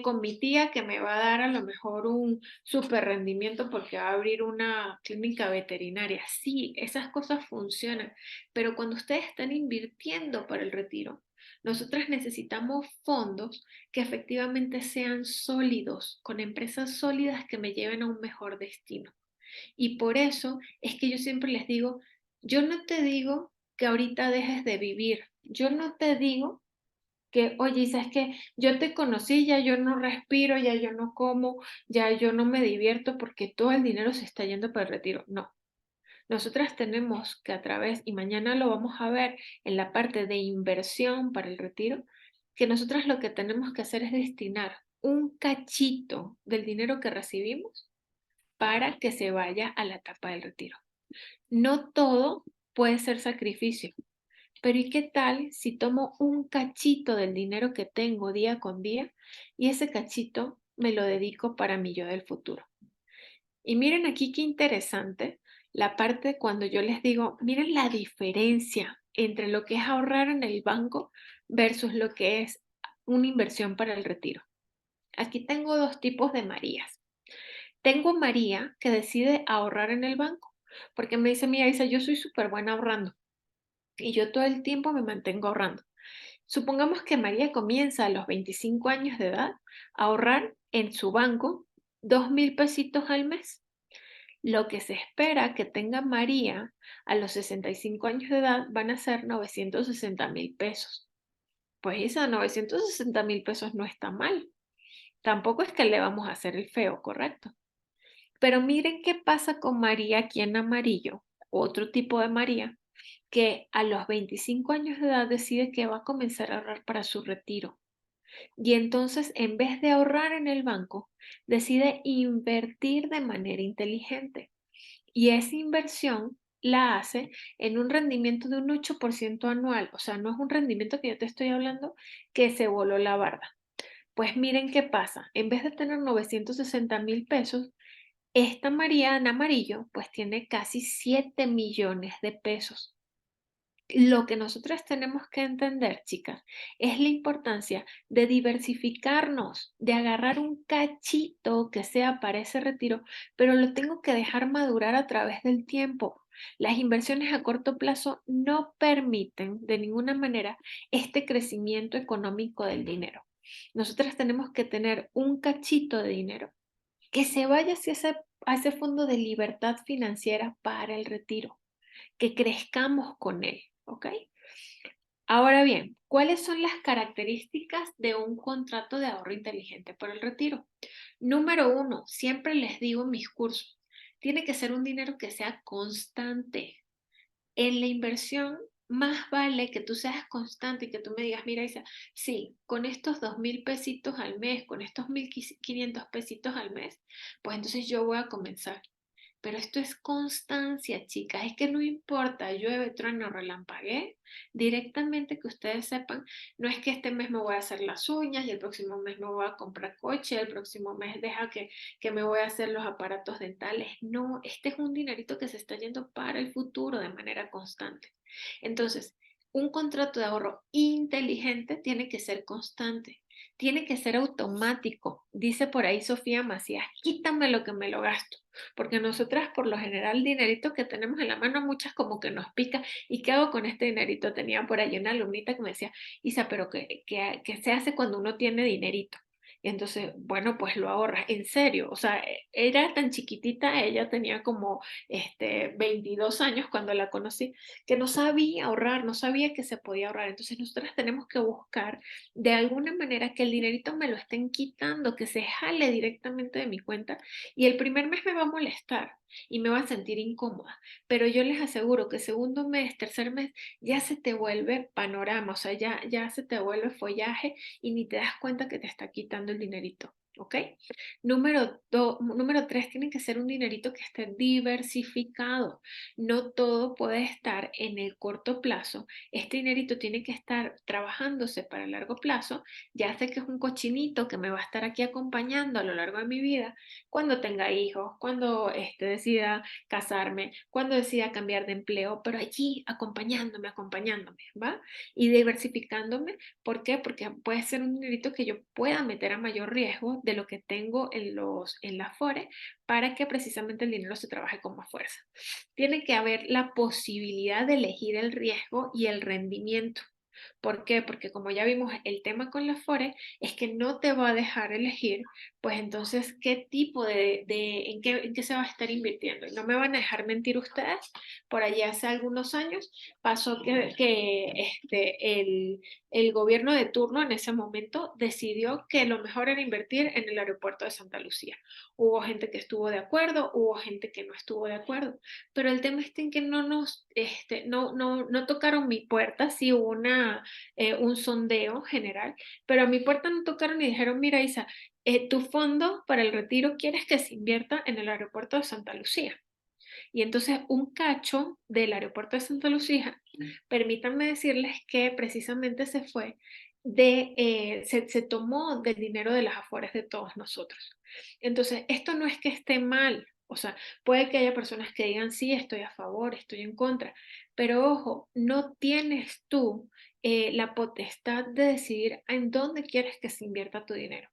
con mi tía que me va a dar a lo mejor un super rendimiento porque va a abrir una clínica veterinaria. Sí, esas cosas funcionan, pero cuando ustedes están invirtiendo para el retiro, nosotras necesitamos fondos que efectivamente sean sólidos, con empresas sólidas que me lleven a un mejor destino. Y por eso es que yo siempre les digo, yo no te digo que ahorita dejes de vivir, yo no te digo que, oye, ¿sabes qué? Yo te conocí, ya yo no respiro, ya yo no como, ya yo no me divierto porque todo el dinero se está yendo para el retiro. No, nosotras tenemos que a través, y mañana lo vamos a ver en la parte de inversión para el retiro, que nosotras lo que tenemos que hacer es destinar un cachito del dinero que recibimos para que se vaya a la etapa del retiro. No todo puede ser sacrificio, pero ¿y qué tal si tomo un cachito del dinero que tengo día con día y ese cachito me lo dedico para mi yo del futuro? Y miren aquí qué interesante la parte cuando yo les digo, miren la diferencia entre lo que es ahorrar en el banco versus lo que es una inversión para el retiro. Aquí tengo dos tipos de Marías. Tengo María que decide ahorrar en el banco, porque me dice, mira, Isa, yo soy súper buena ahorrando y yo todo el tiempo me mantengo ahorrando. Supongamos que María comienza a los 25 años de edad a ahorrar en su banco 2.000 pesitos al mes. Lo que se espera que tenga María a los 65 años de edad van a ser 960.000 pesos. Pues Isa, 960.000 pesos no está mal. Tampoco es que le vamos a hacer el feo, ¿correcto? Pero miren qué pasa con María aquí en amarillo, otro tipo de María, que a los 25 años de edad decide que va a comenzar a ahorrar para su retiro. Y entonces, en vez de ahorrar en el banco, decide invertir de manera inteligente. Y esa inversión la hace en un rendimiento de un 8% anual. O sea, no es un rendimiento que yo te estoy hablando que se voló la barda. Pues miren qué pasa. En vez de tener 960.000 pesos, esta María en amarillo pues tiene casi 7 millones de pesos. Lo que nosotras tenemos que entender, chicas, es la importancia de diversificarnos, de agarrar un cachito que sea para ese retiro, pero lo tengo que dejar madurar a través del tiempo. Las inversiones a corto plazo no permiten de ninguna manera este crecimiento económico del dinero. Nosotras tenemos que tener un cachito de dinero que se vaya a ese fondo de libertad financiera para el retiro, que crezcamos con él, ¿ok? Ahora bien, ¿cuáles son las características de un contrato de ahorro inteligente para el retiro? Número uno, siempre les digo en mis cursos, tiene que ser un dinero que sea constante. En la inversión, más vale que tú seas constante y que tú me digas, mira, Isa, sí, con estos 2.000 pesitos al mes, con estos 1.500 pesitos al mes, pues entonces yo voy a comenzar. Pero esto es constancia, chicas. Es que no importa, llueve, trueno, relampaguee. Directamente que ustedes sepan, no es que este mes me voy a hacer las uñas y el próximo mes me voy a comprar coche, el próximo mes deja que me voy a hacer los aparatos dentales. No, este es un dinerito que se está yendo para el futuro de manera constante. Entonces, un contrato de ahorro inteligente tiene que ser constante. Tiene que ser automático. Dice por ahí Sofía Macías, quítame lo que me lo gasto. Porque nosotras, por lo general, dinerito que tenemos en la mano, muchas como que nos pica. ¿Y qué hago con este dinerito? Tenía por ahí una alumnita que me decía, Isa, pero ¿qué se hace cuando uno tiene dinerito? Y entonces, bueno, pues lo ahorras, en serio, o sea, era tan chiquitita, ella tenía como 22 años cuando la conocí, que no sabía ahorrar, no sabía que se podía ahorrar. Entonces, nosotras tenemos que buscar de alguna manera que el dinerito me lo estén quitando, que se jale directamente de mi cuenta y el primer mes me va a molestar y me va a sentir incómoda, pero yo les aseguro que segundo mes, tercer mes, ya se te vuelve panorama, o sea, ya se te vuelve follaje y ni te das cuenta que te está quitando el dinerito. ¿Ok? Número tres, tiene que ser un dinerito que esté diversificado. No todo puede estar en el corto plazo. Este dinerito tiene que estar trabajándose para el largo plazo. Ya sé que es un cochinito que me va a estar aquí acompañando a lo largo de mi vida, cuando tenga hijos, cuando decida casarme, cuando decida cambiar de empleo, pero allí acompañándome, ¿va? Y diversificándome. ¿Por qué? Porque puede ser un dinerito que yo pueda meter a mayor riesgo de lo que tengo en la FORE para que precisamente el dinero se trabaje con más fuerza. Tiene que haber la posibilidad de elegir el riesgo y el rendimiento. ¿Por qué? Porque como ya vimos, el tema con la FORE es que no te va a dejar elegir, pues entonces, ¿qué tipo en qué se va a estar invirtiendo? Y no me van a dejar mentir ustedes, por allí hace algunos años pasó el gobierno de turno en ese momento decidió que lo mejor era invertir en el aeropuerto de Santa Lucía. Hubo gente que estuvo de acuerdo, hubo gente que no estuvo de acuerdo, pero el tema está en que no tocaron mi puerta, sí hubo un sondeo general, pero a mi puerta no tocaron y dijeron, mira Isa, tu fondo para el retiro quieres que se invierta en el aeropuerto de Santa Lucía. Y entonces un cacho del aeropuerto de Santa Lucía, permítanme decirles que precisamente se tomó del dinero de las afueras de todos nosotros. Entonces, esto no es que esté mal, o sea, puede que haya personas que digan, sí, estoy a favor, estoy en contra, pero ojo, no tienes tú la potestad de decidir en dónde quieres que se invierta tu dinero.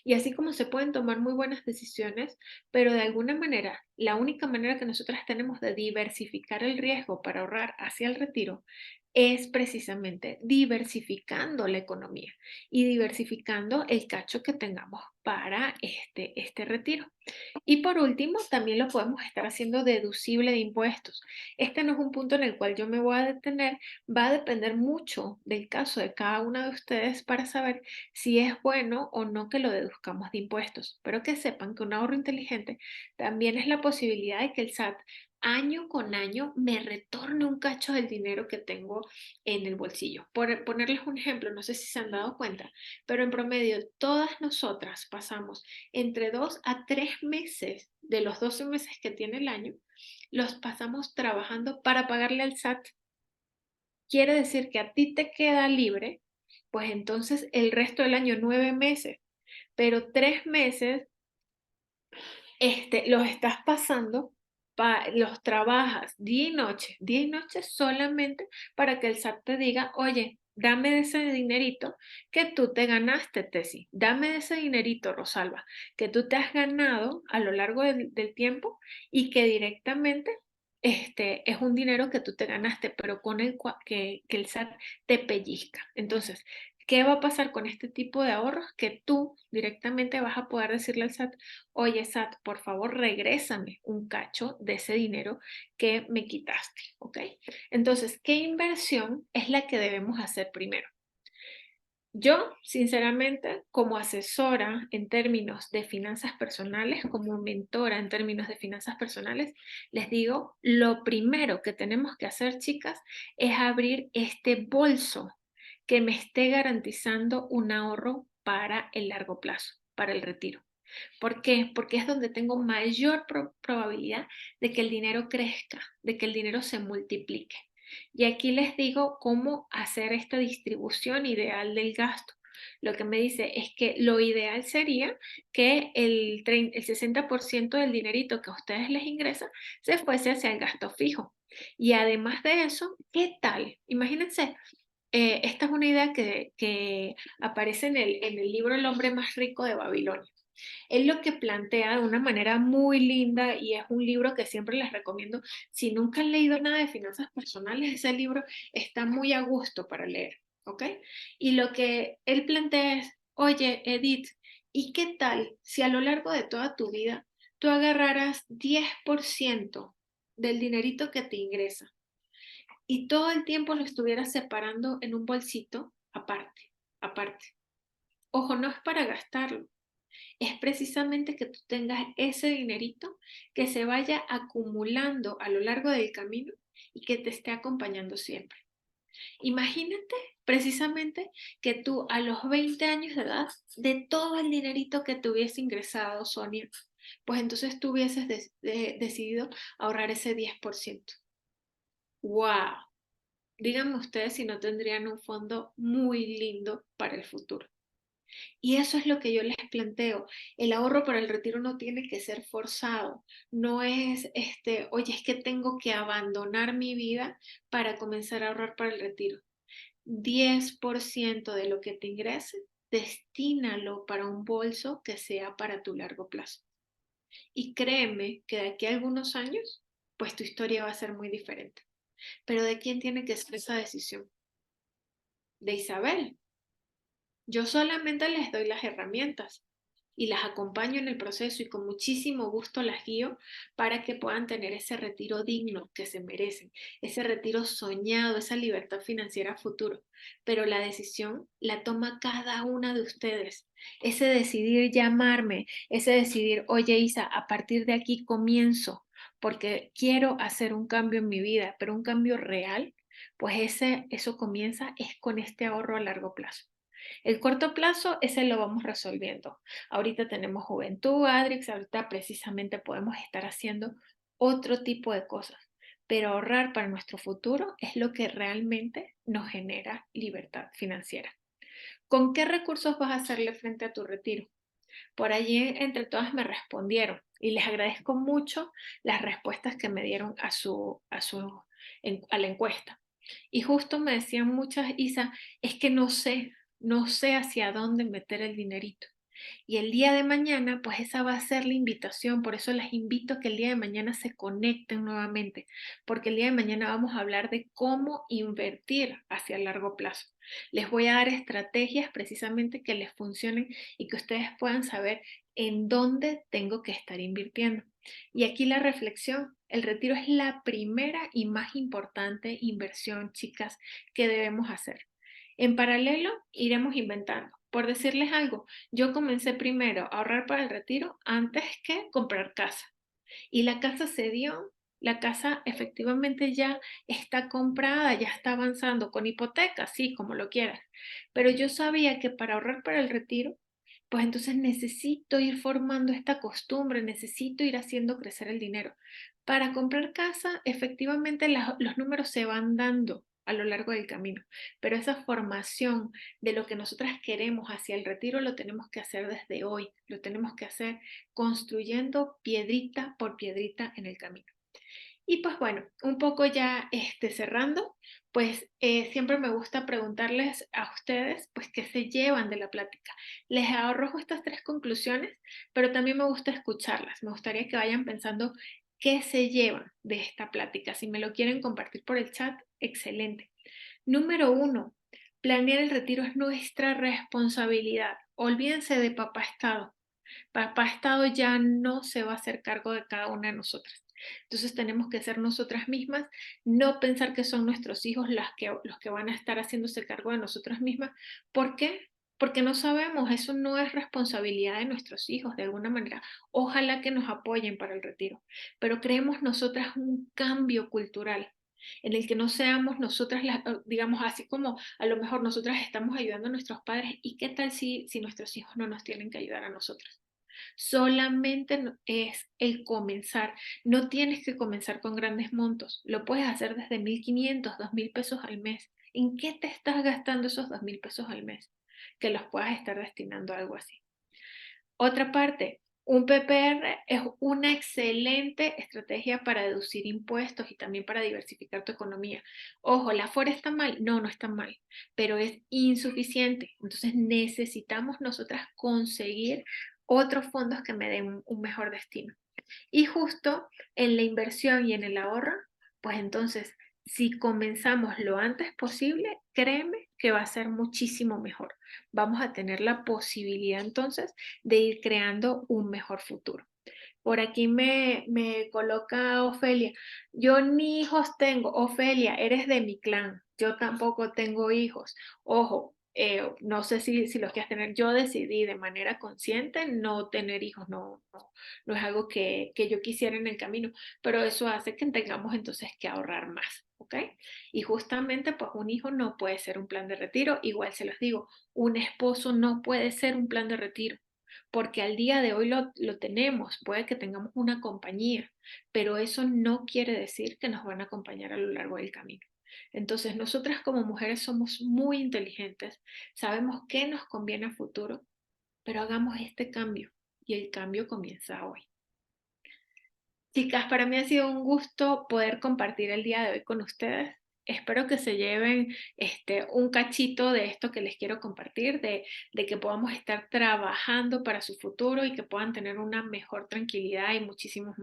Y así como se pueden tomar muy buenas decisiones, pero de alguna manera, la única manera que nosotras tenemos de diversificar el riesgo para ahorrar hacia el retiro es precisamente diversificando la economía y diversificando el cacho que tengamos para este retiro. Y por último, también lo podemos estar haciendo deducible de impuestos. Este no es un punto en el cual yo me voy a detener, va a depender mucho del caso de cada una de ustedes para saber si es bueno o no que lo deduzcamos de impuestos. Pero que sepan que un ahorro inteligente también es la posibilidad de que el SAT año con año me retorne un cacho del dinero que tengo en el bolsillo. Por ponerles un ejemplo, no sé si se han dado cuenta, pero en promedio todas nosotras pasamos entre 2 a 3 meses de los 12 meses que tiene el año, los pasamos trabajando para pagarle al SAT. Quiere decir que a ti te queda libre, pues entonces el resto del año, 9 meses, pero 3 meses los estás pasando, los trabajas día y noche solamente para que el SAT te diga, oye, dame de ese dinerito que tú te ganaste, Tessy, dame de ese dinerito, Rosalba, que tú te has ganado a lo largo del tiempo y que directamente es un dinero que tú te ganaste, pero con que el SAT te pellizca. Entonces, ¿qué va a pasar con este tipo de ahorros? Que tú directamente vas a poder decirle al SAT, oye, SAT, por favor, regrésame un cacho de ese dinero que me quitaste, ¿ok? Entonces, ¿qué inversión es la que debemos hacer primero? Yo, sinceramente, como asesora en términos de finanzas personales, como mentora en términos de finanzas personales, les digo, lo primero que tenemos que hacer, chicas, es abrir este bolso que me esté garantizando un ahorro para el largo plazo, para el retiro. ¿Por qué? Porque es donde tengo mayor probabilidad de que el dinero crezca, de que el dinero se multiplique. Y aquí les digo cómo hacer esta distribución ideal del gasto. Lo que me dice es que lo ideal sería que el 60% del dinerito que a ustedes les ingresa se fuese hacia el gasto fijo. Y además de eso, ¿qué tal? Imagínense, esta es una idea que aparece en el libro El hombre más rico de Babilonia. Él lo que plantea de una manera muy linda y es un libro que siempre les recomiendo. Si nunca han leído nada de finanzas personales, ese libro está muy a gusto para leer, ¿ok? Y lo que él plantea es, oye, Edith, ¿y qué tal si a lo largo de toda tu vida tú agarraras 10% del dinerito que te ingresa y todo el tiempo lo estuvieras separando en un bolsito aparte, aparte? Ojo, no es para gastarlo, es precisamente que tú tengas ese dinerito que se vaya acumulando a lo largo del camino y que te esté acompañando siempre. Imagínate precisamente que tú a los 20 años de edad, de todo el dinerito que te hubiese ingresado, Sonia, pues entonces tú hubieses decidido ahorrar ese 10%. ¡Wow! Díganme ustedes si no tendrían un fondo muy lindo para el futuro. Y eso es lo que yo les planteo. El ahorro para el retiro no tiene que ser forzado. No es, oye, es que tengo que abandonar mi vida para comenzar a ahorrar para el retiro. 10% de lo que te ingrese, destínalo para un bolso que sea para tu largo plazo. Y créeme que de aquí a algunos años, pues tu historia va a ser muy diferente. Pero ¿de quién tiene que ser esa decisión? De Isabel. Yo solamente les doy las herramientas y las acompaño en el proceso y con muchísimo gusto las guío para que puedan tener ese retiro digno que se merecen, ese retiro soñado, esa libertad financiera a futuro. Pero la decisión la toma cada una de ustedes. Ese decidir llamarme, ese decidir, oye Isa, a partir de aquí comienzo porque quiero hacer un cambio en mi vida, pero un cambio real, pues eso comienza es con este ahorro a largo plazo. El corto plazo, ese lo vamos resolviendo. Ahorita tenemos juventud, Adrix, ahorita precisamente podemos estar haciendo otro tipo de cosas, pero ahorrar para nuestro futuro es lo que realmente nos genera libertad financiera. ¿Con qué recursos vas a hacerle frente a tu retiro? Por allí entre todas me respondieron y les agradezco mucho las respuestas que me dieron a la encuesta. Y justo me decían muchas, Isa, es que no sé hacia dónde meter el dinerito. Y el día de mañana, pues esa va a ser la invitación, por eso las invito a que el día de mañana se conecten nuevamente, porque el día de mañana vamos a hablar de cómo invertir hacia el largo plazo. Les voy a dar estrategias precisamente que les funcionen y que ustedes puedan saber en dónde tengo que estar invirtiendo. Y aquí la reflexión, el retiro es la primera y más importante inversión, chicas, que debemos hacer. En paralelo, iremos inventando. Por decirles algo, yo comencé primero a ahorrar para el retiro antes que comprar casa. Y la casa se dio La casa efectivamente ya está comprada, ya está avanzando con hipoteca, sí, como lo quieras. Pero yo sabía que para ahorrar para el retiro, pues entonces necesito ir formando esta costumbre, necesito ir haciendo crecer el dinero. Para comprar casa, efectivamente los números se van dando a lo largo del camino, pero esa formación de lo que nosotras queremos hacia el retiro lo tenemos que hacer desde hoy, lo tenemos que hacer construyendo piedrita por piedrita en el camino. Y pues bueno, un poco ya cerrando, pues siempre me gusta preguntarles a ustedes, pues, qué se llevan de la plática. Les arrojo estas tres conclusiones, pero también me gusta escucharlas. Me gustaría que vayan pensando qué se llevan de esta plática. Si me lo quieren compartir por el chat, excelente. Número uno, planear el retiro es nuestra responsabilidad. Olvídense de papá Estado. Papá Estado ya no se va a hacer cargo de cada una de nosotras. Entonces tenemos que ser nosotras mismas, no pensar que son nuestros hijos los que van a estar haciéndose cargo de nosotras mismas. ¿Por qué? Porque no sabemos, eso no es responsabilidad de nuestros hijos de alguna manera. Ojalá que nos apoyen para el retiro, pero creemos nosotras un cambio cultural en el que no seamos nosotras, digamos, así como a lo mejor nosotras estamos ayudando a nuestros padres, ¿y qué tal si nuestros hijos no nos tienen que ayudar a nosotros? Solamente es el comenzar. No tienes que comenzar con grandes montos. Lo puedes hacer desde 1.500, 2.000 pesos al mes. ¿En qué te estás gastando esos 2.000 pesos al mes? Que los puedas estar destinando a algo así. Otra parte, un PPR es una excelente estrategia para deducir impuestos y también para diversificar tu economía. Ojo, ¿la FORE está mal? No, no está mal, pero es insuficiente. Entonces necesitamos nosotras conseguir otros fondos que me den un mejor destino. Y justo en la inversión y en el ahorro, pues entonces, si comenzamos lo antes posible, créeme que va a ser muchísimo mejor. Vamos a tener la posibilidad entonces de ir creando un mejor futuro. Por aquí me coloca Ofelia. Yo ni hijos tengo. Ofelia, eres de mi clan. Yo tampoco tengo hijos. Ojo, no sé si los quieres tener. Yo decidí de manera consciente no tener hijos. No es algo que yo quisiera en el camino. Pero eso hace que tengamos entonces que ahorrar más. ¿Ok? Y justamente, pues un hijo no puede ser un plan de retiro. Igual se los digo, un esposo no puede ser un plan de retiro porque al día de hoy lo tenemos, puede que tengamos una compañía, pero eso no quiere decir que nos van a acompañar a lo largo del camino. Entonces, nosotras como mujeres somos muy inteligentes, sabemos qué nos conviene a futuro, pero hagamos este cambio y el cambio comienza hoy. Chicas, para mí ha sido un gusto poder compartir el día de hoy con ustedes. Espero que se lleven un cachito de esto que les quiero compartir, de que podamos estar trabajando para su futuro y que puedan tener una mejor tranquilidad y muchísimo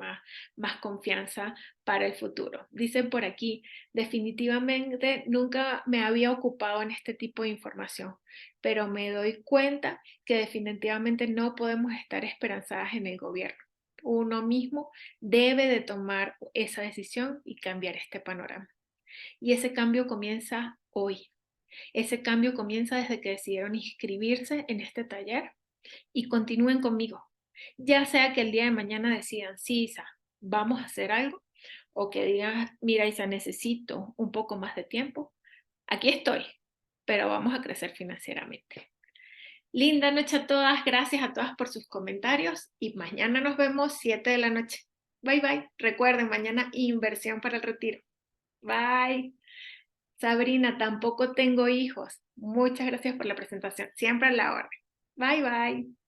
más confianza para el futuro. Dicen por aquí, definitivamente nunca me había ocupado en este tipo de información, pero me doy cuenta que definitivamente no podemos estar esperanzadas en el gobierno. Uno mismo debe de tomar esa decisión y cambiar este panorama. Y ese cambio comienza hoy. Ese cambio comienza desde que decidieron inscribirse en este taller y continúen conmigo. Ya sea que el día de mañana decidan, sí, Isa, vamos a hacer algo, o que digan, mira, Isa, necesito un poco más de tiempo. Aquí estoy, pero vamos a crecer financieramente. Linda noche a todas, gracias a todas por sus comentarios y mañana nos vemos 7 de la noche. Bye bye. Recuerden, mañana inversión para el retiro. Bye. Sabrina, tampoco tengo hijos. Muchas gracias por la presentación. Siempre a la hora. Bye bye.